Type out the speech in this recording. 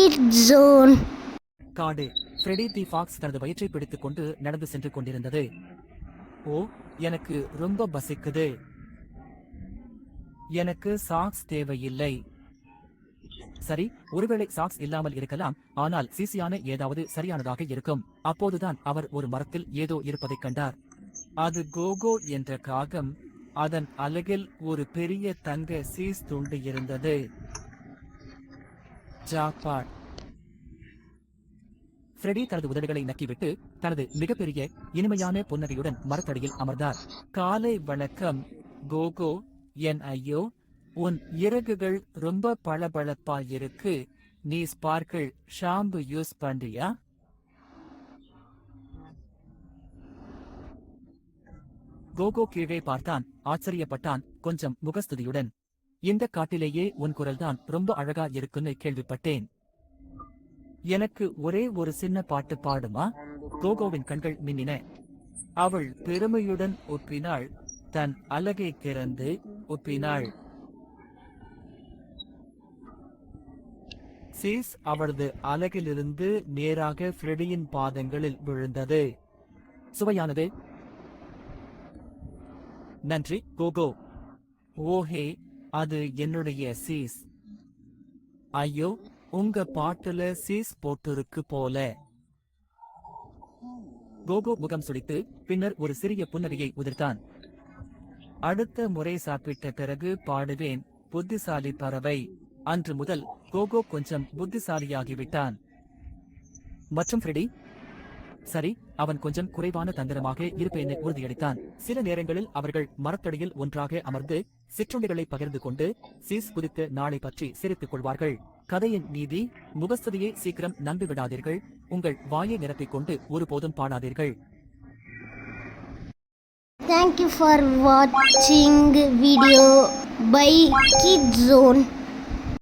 Kit zone. காடு. Freddie the fox தனது வயிற்றை பிடித்துக் கொண்டு நடந்து சென்று கொண்டிருந்தது. ஓ, எனக்கு ரொம்ப பசிக்குது. எனக்கு சாக்ஸ் தேவையில்லை. சரி, ஒருவேளை சாக்ஸ் இல்லாமல் இருக்கலாம், ஆனால் சீசியான ஏதாவது சரியானதாக இருக்கும். அப்போதுதான் அவர் ஒரு மரத்தில் ஏதோ இருப்பதைக் கண்டார். அது கோகோ என்ற காகம். அதன் அலகில் ஒரு பெரிய தங்க சீஸ் துண்டு இருந்தது. ஜாக்பாட். ஃப்ரெடி தனது உதடுகளை நக்கிவிட்டு தனது மிகப்பெரிய இனிமையான புன்னகையுடன் மரத்தடியில் அமர்ந்தார். காலை வணக்கம் கோகோ. என் ஐயோ, உன் இறகுகள் ரொம்ப பளபளப்பா இருக்கு. நீ ஸ்பார்க்கிள் ஷாம்பு யூஸ் பண்றியா? கோகோ கீழே பார்த்தான், ஆச்சரியப்பட்டான், கொஞ்சம் முகஸ்துதியுடன். இந்த காட்டிலேயே உன் குரல்தான் ரொம்ப அழகா இருக்குன்னு கேள்விப்பட்டேன். எனக்கு ஒரே ஒரு சின்ன பாட்டு பாடுமா? கோகோவின் கண்கள் மின்னின. அவள் பெருமையுடன் ஒப்பினாள், தன் அலகை திறந்து ஒப்பினாள். சீஸ் அவளது அலகிலிருந்து நேராக ஃப்ரெடியின் பாதங்களில் விழுந்தது. சுவையானது. நன்றி கோகோ. ஓஹே, அது என்னுடைய சீஸ். ஐயோ, உங்க பாட்டுல சீஸ் போட்டிருக்கு போல. கோகோ முகம் சுளித்து பின்னர் ஒரு சிறிய புன்னகையை உதிர்த்தான். அடுத்த முறை சாப்பிட்ட பிறகு பாடுவேன், புத்திசாலி பறவை. அன்று முதல் கோகோ கொஞ்சம் புத்திசாலியாகிவிட்டான். மற்றும் ஃப்ரெடி? சரி, அவன் கொஞ்சம் குறைவான தந்திரமாக இருப்பேன்னு உறுதியளித்தான். சில நேரங்களில் அவர்கள் மரத்தடியில் ஒன்றாக அமர்ந்து சிற்றுண்டிகளை பகிர்ந்து கொண்டு சீஸ் குதித்த நாளை பற்றி சிரித்துக் கொள்வார்கள். கதையின் நீதி: முகஸ்துதியை சீக்கிரம் நம்பிவிடாதீர்கள். உங்கள் வாயை நிரப்பிக் கொண்டு ஒருபோதும் பாடாதீர்கள். Thank you for watching video by Kid Zone.